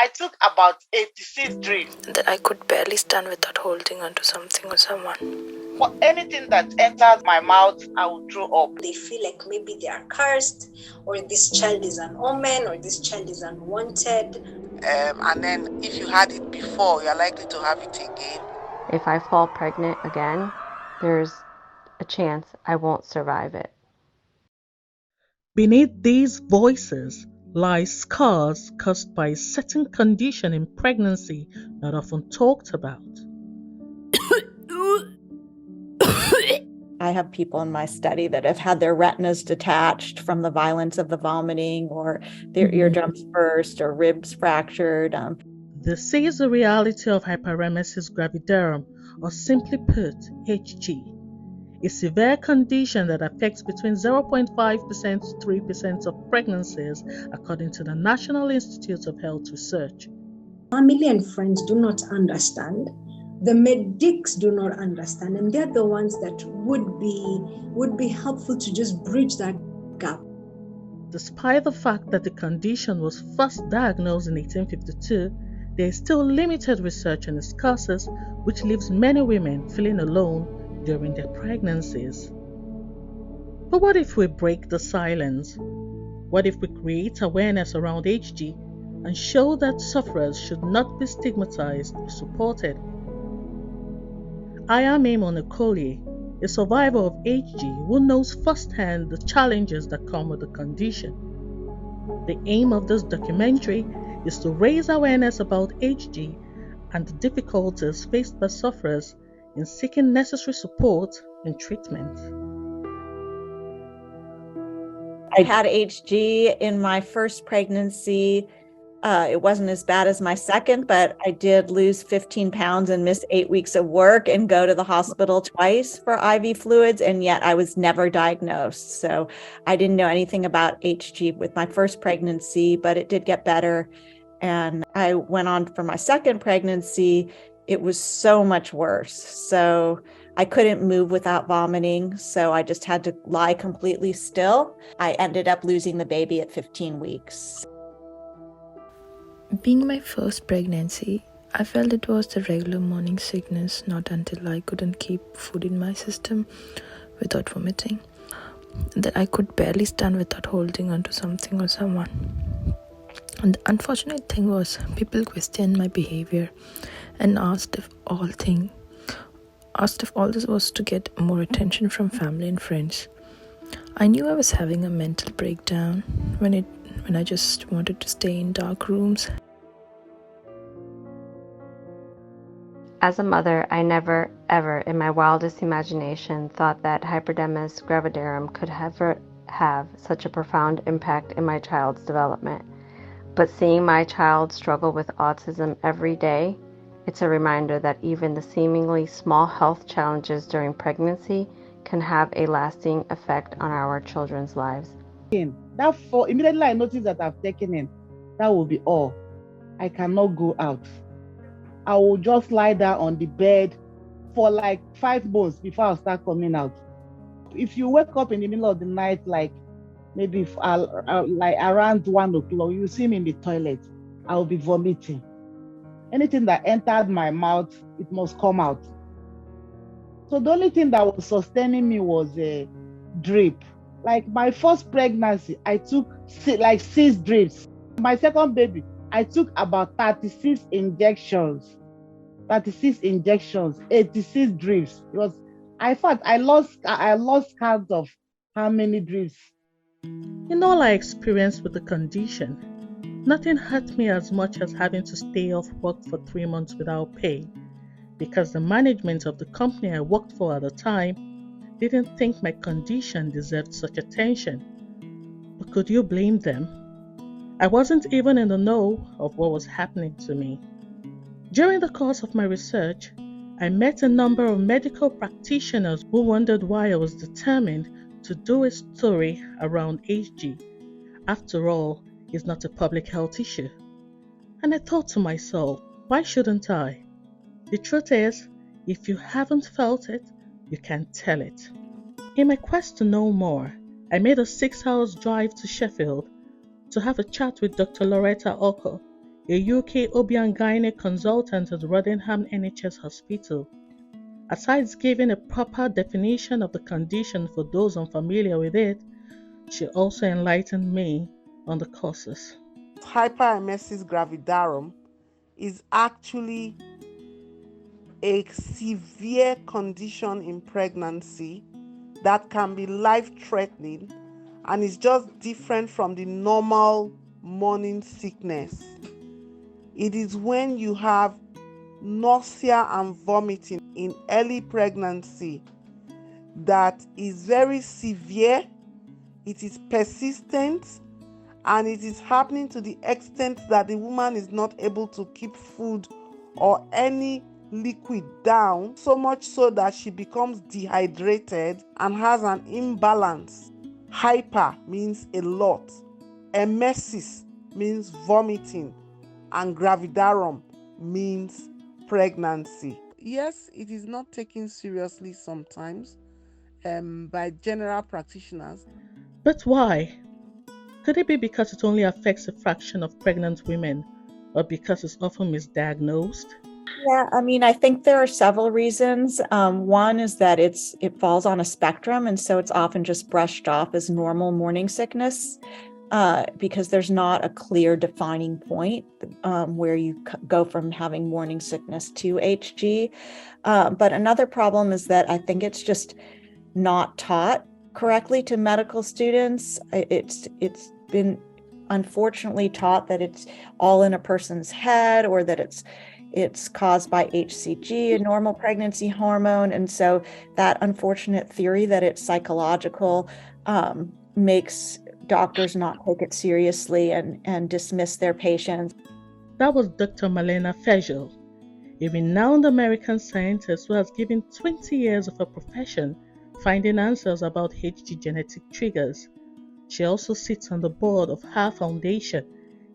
I took about 86 drips. That I could barely stand without holding onto something or someone. But anything that enters my mouth, I will throw up. They feel like maybe they are cursed, or this child is an omen, or this child is unwanted. And then if you had it before, you're likely to have it again. If I fall pregnant again, there's a chance I won't survive it. Beneath these voices lie scars caused by a certain condition in pregnancy not often talked about. I have people in my study that have had their retinas detached from the violence of the vomiting, or their eardrums burst or ribs fractured. This is the reality of hyperemesis gravidarum, or simply put, HG, a severe condition that affects between 0.5% to 3% of pregnancies, according to the National Institute of Health Research. Family and friends do not understand. The medics do not understand, and they're the ones that would be helpful to just bridge that gap. Despite the fact that the condition was first diagnosed in 1852, there is still limited research in its causes, which leaves many women feeling alone during their pregnancies. But what if we break the silence? What if we create awareness around HG and show that sufferers should not be stigmatized or supported? I am Emuan Okolie, a survivor of HG who knows firsthand the challenges that come with the condition. The aim of this documentary is to raise awareness about HG and the difficulties faced by sufferers in seeking necessary support and treatment. I had HG in my first pregnancy. It wasn't as bad as my second, but I did lose 15 pounds and miss 8 weeks of work and go to the hospital twice for IV fluids, and yet I was never diagnosed. So I didn't know anything about HG with my first pregnancy, but it did get better. And I went on for my second pregnancy. It was so much worse. So I couldn't move without vomiting, so I just had to lie completely still. I ended up losing the baby at 15 weeks. Being my first pregnancy, I felt it was the regular morning sickness, not until I couldn't keep food in my system without vomiting, that I could barely stand without holding onto something or someone. And the unfortunate thing was, people questioned my behavior and asked if all this was to get more attention from family and friends. I knew I was having a mental breakdown when I just wanted to stay in dark rooms. As a mother, I never, ever, in my wildest imagination, thought that hyperemesis gravidarum could ever have such a profound impact in my child's development. But seeing my child struggle with autism every day, it's a reminder that even the seemingly small health challenges during pregnancy can have a lasting effect on our children's lives. Immediately I noticed that I've taken it, that will be all. I cannot go out. I will just lie down on the bed for like 5 months before I start coming out. If you wake up in the middle of the night, like maybe like around 1 o'clock, you see me in the toilet, I will be vomiting. Anything that entered my mouth, it must come out. So the only thing that was sustaining me was a drip. Like my first pregnancy, I took like 6 drips. My second baby, I took about 36 injections, 86 drips. I lost count of how many drips. In all I experienced with the condition, nothing hurt me as much as having to stay off work for 3 months without pay, because the management of the company I worked for at the time didn't think my condition deserved such attention. But could you blame them? I wasn't even in the know of what was happening to me. During the course of my research, I met a number of medical practitioners who wondered why I was determined to do a story around HG. After all, it's not a public health issue. And I thought to myself, why shouldn't I? The truth is, if you haven't felt it, you can't tell it. In my quest to know more, I made a 6-hour drive to Sheffield to have a chat with Dr. Lorretta Okor, a UK OB/GYN consultant at Rotherham NHS Hospital. Aside giving a proper definition of the condition for those unfamiliar with it, she also enlightened me on the causes. Hyperemesis gravidarum is actually a severe condition in pregnancy that can be life-threatening and is just different from the normal morning sickness. It is when you have nausea and vomiting in early pregnancy that is very severe, it is persistent, and it is happening to the extent that the woman is not able to keep food or any liquid down, so much so that she becomes dehydrated and has an imbalance. Hyper means a lot, emesis means vomiting, and gravidarum means pregnancy. Yes, it is not taken seriously sometimes by general practitioners. But why? Could it be because it only affects a fraction of pregnant women, or because it's often misdiagnosed? Yeah, I mean, I think there are several reasons. One is that it falls on a spectrum, and so it's often just brushed off as normal morning sickness because there's not a clear defining point where you go from having morning sickness to HG. But another problem is that I think it's just not taught correctly to medical students. It's been unfortunately taught that it's all in a person's head, or that it's caused by HCG, a normal pregnancy hormone. And so that unfortunate theory that it's psychological makes doctors not take it seriously and dismiss their patients. That was Dr. Marlena Fezjo, a renowned American scientist who has given 20 years of her profession finding answers about HG genetic triggers. She also sits on the board of Her Foundation,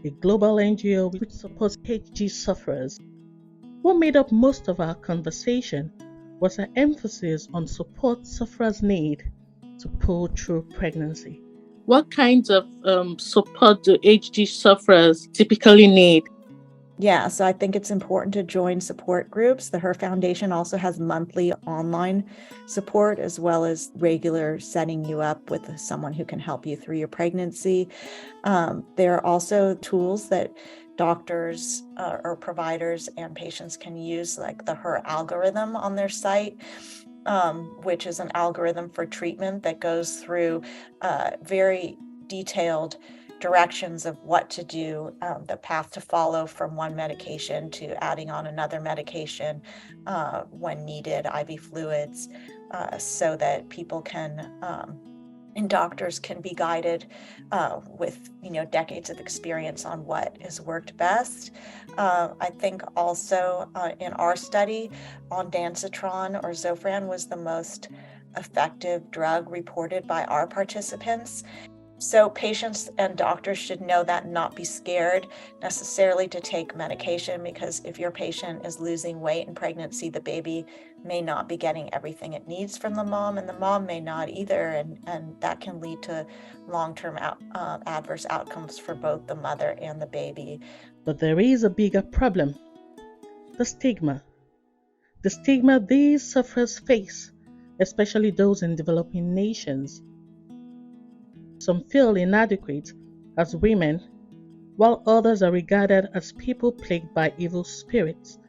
a global NGO which supports HG sufferers. What made up most of our conversation was her emphasis on support sufferers need to pull through pregnancy. What kinds of support do HG sufferers typically need? Yeah, so I think it's important to join support groups. The Her Foundation also has monthly online support, as well as regular setting you up with someone who can help you through your pregnancy. There are also tools that doctors or providers and patients can use, like the Her algorithm on their site, which is an algorithm for treatment that goes through very detailed directions of what to do, the path to follow from one medication to adding on another medication when needed, IV fluids, so that people can and doctors can be guided with decades of experience on what has worked best. I think also in our study, ondansetron or Zofran was the most effective drug reported by our participants. So patients and doctors should know that and not be scared necessarily to take medication, because if your patient is losing weight in pregnancy, the baby may not be getting everything it needs from the mom, and the mom may not either, and that can lead to long-term adverse outcomes for both the mother and the baby. But there is a bigger problem: the stigma. The stigma these sufferers face, especially those in developing nations. Some feel inadequate as women, while others are regarded as people plagued by evil spirits.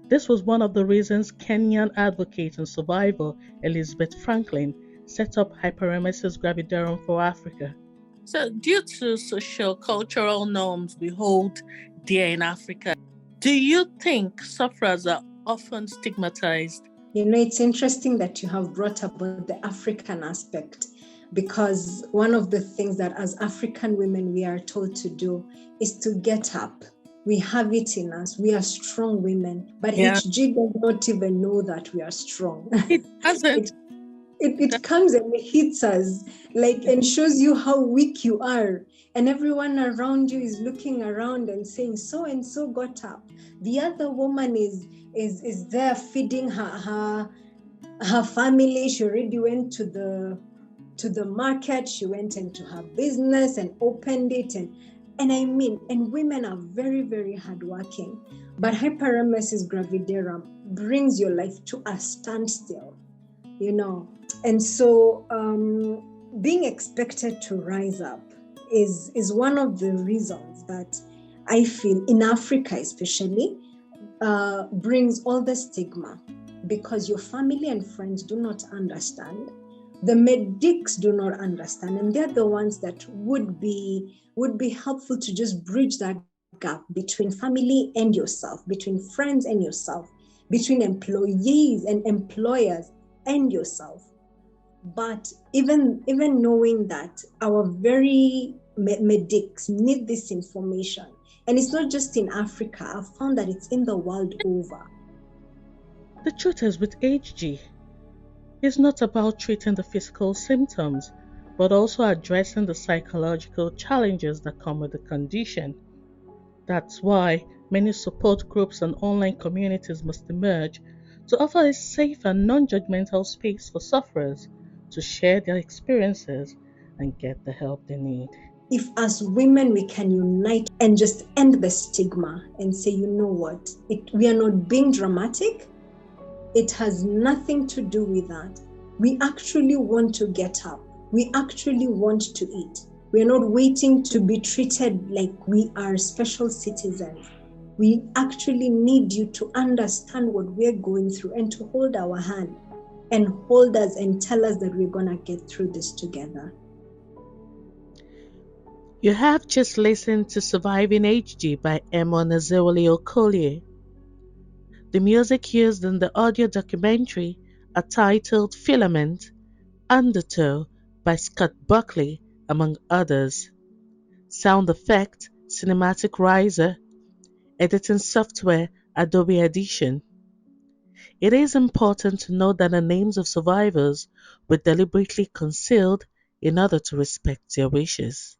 This was one of the reasons Kenyan advocate and survivor Elizabeth Franklin set up Hyperemesis gravidarum for Africa. So, due to socio-cultural norms we hold dear in Africa, do you think sufferers are often stigmatized? It's interesting that you have brought up the African aspect, because one of the things that as African women we are told to do is to get up. We have it in us. We are strong women, but HG does not even know that we are strong. It doesn't. It comes and it hits us, and shows you how weak you are. And everyone around you is looking around and saying, so and so got up. The other woman is there feeding her family. She already went to the market. She went into her business and opened it, And and women are very, very hardworking. But hyperemesis gravidarum brings your life to a standstill, And so being expected to rise up is one of the reasons that I feel in Africa especially brings all the stigma, because your family and friends do not understand. The medics do not understand, and they're the ones that would be helpful to just bridge that gap between family and yourself, between friends and yourself, between employees and employers and yourself. But even knowing that our very medics need this information, and it's not just in Africa, I've found that it's in the world over. The truth is, with HG, it's not about treating the physical symptoms, but also addressing the psychological challenges that come with the condition. That's why many support groups and online communities must emerge to offer a safe and non-judgmental space for sufferers to share their experiences and get the help they need. If as women we can unite and just end the stigma and say, you know what, we are not being dramatic, it has nothing to do with that. We actually want to get up. We actually want to eat. We are not waiting to be treated like we are special citizens. We actually need you to understand what we're going through and to hold our hand and hold us and tell us that we're going to get through this together. You have just listened to Surviving HG by Emuan and Ezewele Okolie. The music used in the audio documentary are titled Filament, Undertow by Scott Buckley, among others. Sound effect, Cinematic Riser. Editing software, Adobe Audition. It is important to note that the names of survivors were deliberately concealed in order to respect their wishes.